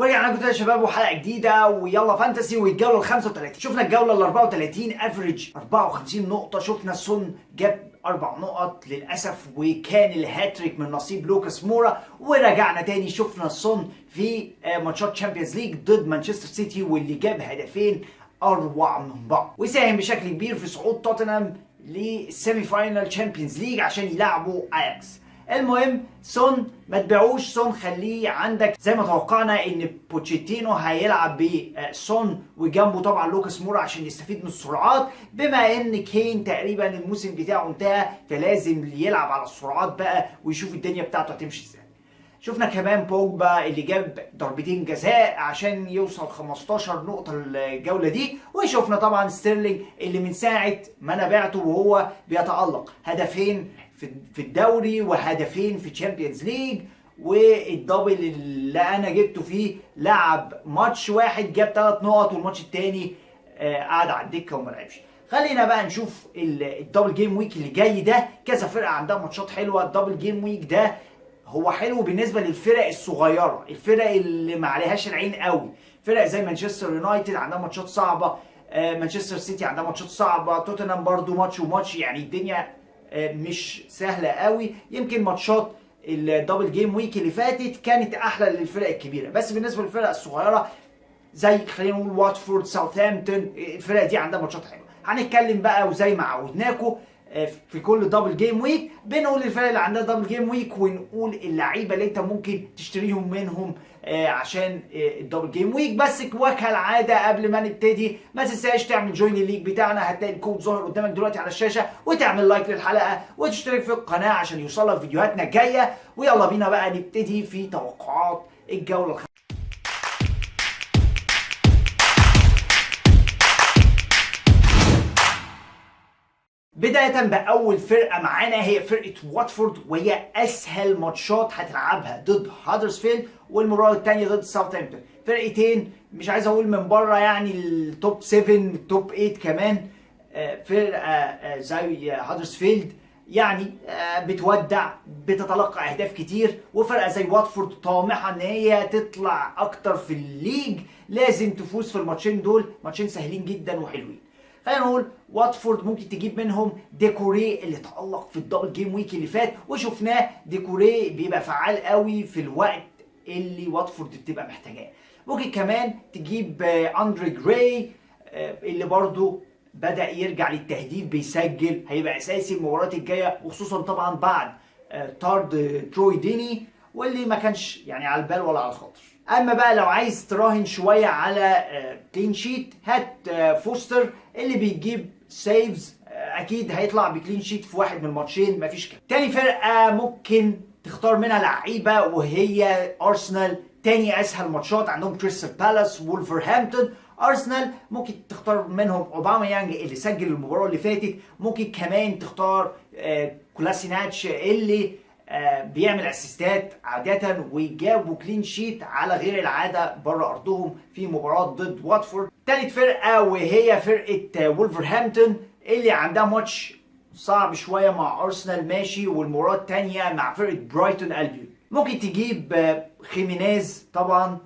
ورجعنا لكم تاني يا شباب وحلقه جديده ويلا فانتسي والجوله ال 35. شفنا الجوله ال 34 افريج 54 نقطه. شفنا سون جاب 4 نقط للاسف وكان الهاتريك من نصيب لوكاس مورا. ورجعنا تاني شفنا سون في ماتشات تشامبيونز ليج ضد مانشستر سيتي واللي جاب هدفين اروع من بعض وساهم بشكل كبير في صعود توتنهام للسيمي فاينال تشامبيونز ليج عشان يلعبوا اياكس. المهم سون ما تبيعوش سون، خليه عندك زي ما توقعنا ان بوتشيتينو هيلعب بسون وجنبه طبعا لوكاس مورا عشان يستفيد من السرعات، بما ان كين تقريبا الموسم بتاعه انتهى فلازم يلعب على السرعات بقى ويشوف الدنيا بتاعته هتمشي ازاي. شفنا كمان بوجبا اللي جاب ضربتين جزاء عشان يوصل 15 نقطة الجولة دي، وشفنا طبعا ستيرلينج اللي من ساعة ما انا بعته وهو بيتألق، هدفين في الدوري وهدفين في تشامبيونز ليج، والدبل اللي انا جبته فيه لعب ماتش واحد جاب 3 نقط والماتش التاني قعد على الدكة وما لعبش. خلينا بقى نشوف الدبل جيم ويك اللي جاي ده. كذا فرقة عندها ماتشات حلوة. الدبل جيم ويك ده هو حلو بالنسبه للفرق الصغيره، الفرق اللي ما عليهاش العين قوي، فرق زي مانشستر يونايتد عندها ماتشات صعبه، مانشستر سيتي عندها ماتشات صعبه، توتنهام برضو ماتش وماتش، يعني الدنيا مش سهله قوي. يمكن ماتشات الدبل جيم ويك اللي فاتت كانت احلى للفرق الكبيره، بس بالنسبه للفرق الصغيره زي خلينا نقول واتفورد، ساوثهامبتون، الفرق دي عندها ماتشات حلوه. هنتكلم بقى وزي ما عودناكم في كل دبل جيم ويك بنقول الفرق اللي عندها دبل جيم ويك ونقول اللعيبه اللي انت ممكن تشتريهم منهم عشان الدبل جيم ويك. بس وكالعاده قبل ما نبتدي ما تنساش تعمل جوين الليج بتاعنا، هتلاقي الكود ظاهر قدامك دلوقتي على الشاشه، وتعمل لايك للحلقه وتشترك في القناه عشان يوصلك فيديوهاتنا الجايه. ويلا بينا بقى نبتدي في توقعات الجوله بداية بأول فرقة معانا هي فرقة واتفورد، وهي أسهل ماتشات هتلعبها ضد هادرسفيلد والمباراة الثانية ضد ساوثهامبتون. فرقتين مش عايز أقول من بره يعني التوب 7 التوب 8 كمان. فرقة زي هادرسفيلد يعني بتودع بتتلقى أهداف كتير، وفرقة زي واتفورد طامحة إن هي تطلع أكتر في الليج، لازم تفوز في الماتشين دول، ماتشين سهلين جدا وحلوين. خلينا نقول واتفورد ممكن تجيب منهم ديكوري اللي تألق في الدبل جيم ويك اللي فات وشفناه. ديكوري بيبقى فعال قوي في الوقت اللي واتفورد بتبقى محتاجاه. ممكن كمان تجيب اندري جراي اللي برضو بدأ يرجع للتهديف، بيسجل، هيبقى اساسي المباريات الجايه، وخصوصا طبعا بعد طرد تروي ديني واللي ما كانش يعني على البال ولا على الخاطر. اما بقى لو عايز تراهن شويه على كلين شيت، هات فوستر اللي بيجيب سيفز، اكيد هيطلع بكلين شيت في واحد من الماتشين مفيش كده. تاني فرقه ممكن تختار منها لعيبه وهي ارسنال. تاني اسهل ماتشات عندهم كريستال بالاس وولفرهامبتون. ارسنال ممكن تختار منهم اوباميانج اللي سجل المباراه اللي فاتت، ممكن كمان تختار كولاسيناتش اللي بيعمل اسيستات عاده وجابوا كلين شيت على غير العاده بره ارضهم في مباراه ضد واتفورد. ثالث فرقه وهي فرقه وولفرهامبتون اللي عندها ماتش صعب شويه مع ارسنال ماشي، والمباراه الثانيه مع فرقه برايتون البيون. ممكن تجيب خيمينيز طبعا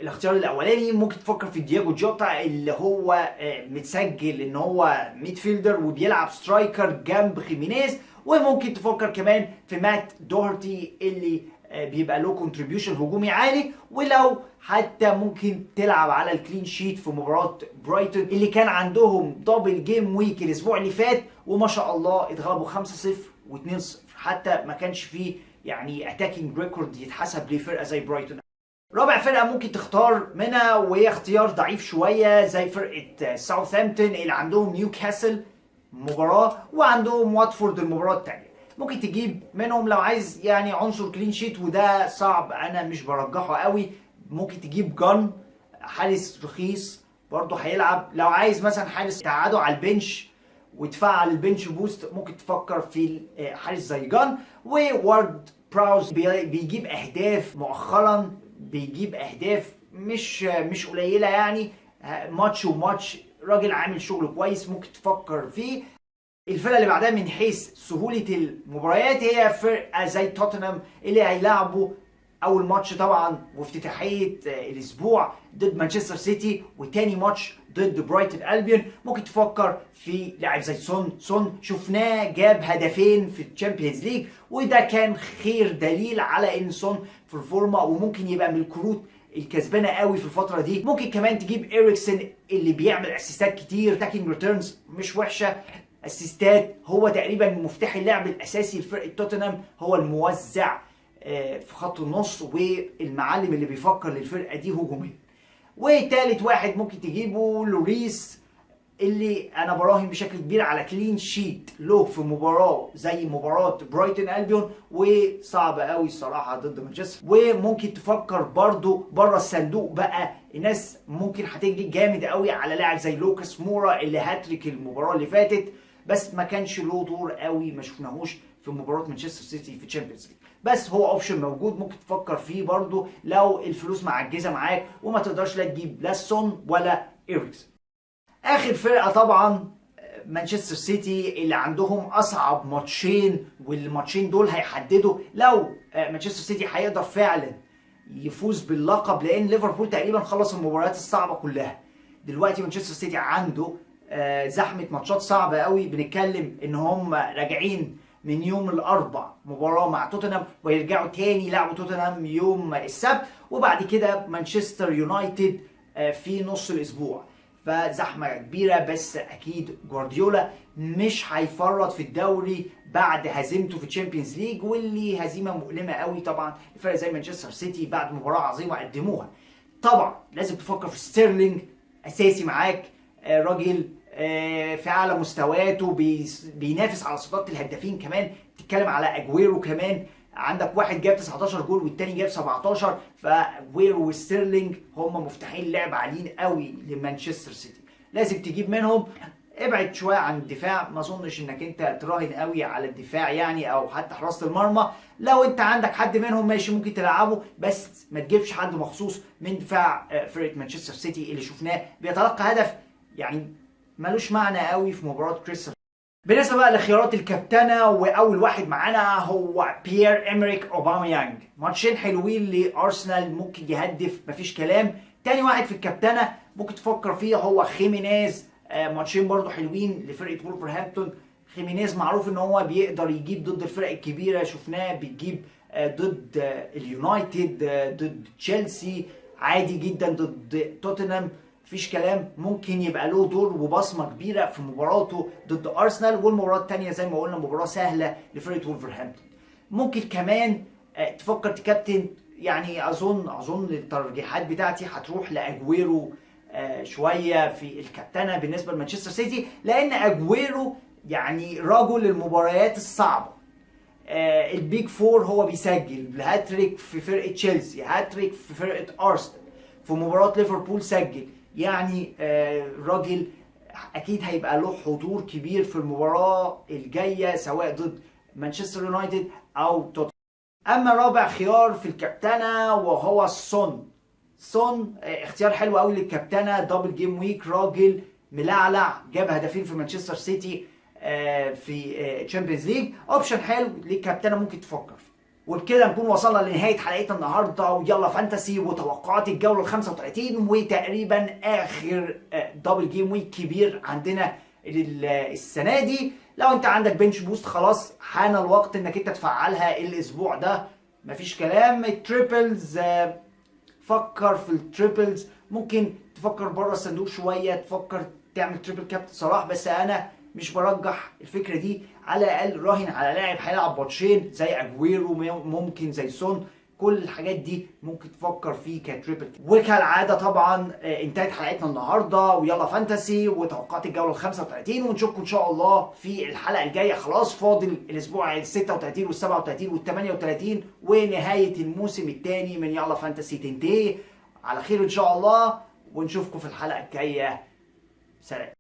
الاختيار الاولاني. ممكن تفكر في دياجو جوتا اللي هو متسجل ان هو ميدفيلدر وبيلعب سترايكر جنب خيمينيز، وممكن تفكر كمان في مات دوهرتي اللي بيبقى له كونتريبيوشن هجومي عالي، ولو حتى ممكن تلعب على الكلين شيت في مباراة برايتون اللي كان عندهم دبل جيم ويك الاسبوع اللي فات وما شاء الله اتغلبوا 5-0 و2-0، حتى ما كانش فيه يعني اتاكينج ريكورد يتحسب لفرقة زي برايتون. رابع فرقة ممكن تختار منها وهي اختيار ضعيف شوية زي فرقة ساوثهامبتون اللي عندهم نيوكاسل مباراة وعندهم واتفورد المباراة الثانية. ممكن تجيب منهم لو عايز يعني عنصر كلين شيت وده صعب انا مش برجحه قوي. ممكن تجيب جان حارس رخيص برضه هيلعب. لو عايز مثلا حارس تقعده على البنش وتفعل البنش بوست ممكن تفكر في حارس زي جان. وورد براوز بيجيب اهداف مؤخرا، بيجيب اهداف مش قليله يعني، ماتش وماتش، راجل عامل شغل كويس ممكن تفكر فيه. الفرقه اللي بعدها من حيث سهوله المباريات هي فرقه زي توتنهام اللي هيلعبوا اول ماتش طبعا وافتتاحيه الاسبوع ضد مانشستر سيتي، وتاني ماتش ضد برايتون البيون. ممكن تفكر في لاعب زي سون شفناه جاب هدفين في الشامبيونز ليج، وده كان خير دليل على ان سون في الفورمه وممكن يبقى من الكروت الكسبانه قوي في الفتره دي. ممكن كمان تجيب اريكسن اللي بيعمل اسيستات كتير، تاكينج ريتيرنز مش وحشه، اسيستات. هو تقريبا مفتاح اللعب الاساسي لفرقه توتنهام، هو الموزع في خط النص والمعلم اللي بيفكر للفرقه دي هجوميا. وتالت واحد ممكن تجيبه لوريس، اللي انا براهن بشكل كبير على كلين شيت له في مباراه زي مباراه برايتون البيون، وصعب قوي الصراحه ضد مانشستر. وممكن تفكر برضو بره الصندوق بقى، الناس ممكن هتجري جامد قوي على لاعب زي لوكاس مورا اللي هاتريك المباراه اللي فاتت، بس ما كانش له دور قوي، ما شفناهوش في مباراه مانشستر سيتي في تشامبيونز ليج، بس هو اوبشن موجود ممكن تفكر فيه برضو لو الفلوس معجزه معاك وما تقدرش لا تجيب لا سون ولا إيريكسن. اخر فرقه طبعا مانشستر سيتي اللي عندهم اصعب ماتشين، والماتشين دول هيحددوا لو مانشستر سيتي هيقدر فعلا يفوز باللقب، لان ليفربول تقريبا خلص المباريات الصعبه كلها. دلوقتي مانشستر سيتي عنده زحمه ماتشات صعبه قوي، بنتكلم ان هم راجعين من يوم الاربع مباراه مع توتنهام، ويرجعوا تاني يلعبوا توتنهام يوم السبت، وبعد كده مانشستر يونايتد في نص الاسبوع. فزحمه كبيره، بس اكيد جوارديولا مش هيفرط في الدوري بعد هزيمته في الشامبيونز ليج، واللي هزيمه مؤلمه قوي طبعا لفرق زي مانشستر سيتي بعد مباراه عظيمه قدموها. طبعا لازم تفكر في ستيرلينج اساسي معاك، راجل في اعلى مستوياته، بينافس على صداره الهدافين. كمان تتكلم على اجويرو، كمان عندك واحد جاب 19 جول والتاني جاب 17، فاجويرو وستيرلينج هم مفتاحين اللعب عاليين قوي لمانشستر سيتي، لازم تجيب منهم. ابعد شويه عن الدفاع، ما اظنش انك انت تراهن قوي على الدفاع يعني، او حتى حراسه المرمى. لو انت عندك حد منهم ماشي ممكن تلعبه، بس ما تجيبش حد مخصوص من دفاع فرقه مانشستر سيتي اللي شفناه بيتلقى هدف يعني ملوش معنى قوي في مباراه كريستال. بالنسبه بقى لخيارات الكابتنه، واول واحد معانا هو بيير إمريك أوباميانج. ماتشين حلوين لارسنال، ممكن يهدف مفيش كلام. تاني واحد في الكابتنه ممكن تفكر فيه هو خيمينيز، ماتشين برضو حلوين لفرقه وولفرهامبتون. خيمينيز معروف ان هو بيقدر يجيب ضد الفرق الكبيره، شفناه بيجيب ضد اليونايتد، ضد تشيلسي، عادي جدا ضد توتنهام مفيش كلام. ممكن يبقى له دور وبصمه كبيره في مباراته ضد ارسنال، والمباراه الثانيه زي ما قلنا مباراه سهله لفرقه وولفرهامبتون. ممكن كمان تفكر تكابتن، يعني اظن الترجيحات بتاعتي هتروح لاجويرو شويه في الكابتنه بالنسبه لمانشستر سيتي، لان اجويرو يعني رجل المباريات الصعبه. البيج فور هو بيسجل هاتريك في فرقه تشيلسي، هاتريك في فرقه ارسنال، في مباراه ليفربول سجل، يعني راجل اكيد هيبقى له حضور كبير في المباراه الجايه سواء ضد مانشستر يونايتد او توتنهام. اما رابع خيار في الكابتنه وهو سون اختيار حلو قوي للكابتنه، دبل جيم ويك، راجل ملعلع، جاب هدفين في مانشستر سيتي في تشامبيونز ليج، اوبشن حلو للكابتنه ممكن تفكر فيه. وبكده نكون وصلنا لنهايه حلقتنا النهارده، ويلا فانتسي وتوقعات الجوله ال 35 وتقريبا اخر دبل جيم ويك كبير عندنا السنه دي. لو انت عندك بنش بوست خلاص حان الوقت انك انت تفعلها الاسبوع ده، مفيش كلام. التريبلز فكر في التريبلز، ممكن تفكر بره الصندوق شويه، تفكر تعمل تريبل كابتن صلاح، بس انا مش برجح الفكره دي. على الاقل راهن على لاعب هيلعب ماتشين زي اجويرو، ممكن زي سون، كل الحاجات دي ممكن تفكر فيه كتريبل. وكالعاده طبعا انتهت حلقتنا النهارده، ويلا فانتسي وتوقعات الجوله ال 35، ونشوفكم ان شاء الله في الحلقه الجايه. خلاص فاضل الاسبوع ال 36 وال 37 وال 38 ونهايه الموسم الثاني من يلا فانتسي تنتهي على خير ان شاء الله، ونشوفكم في الحلقه الجايه. سلام.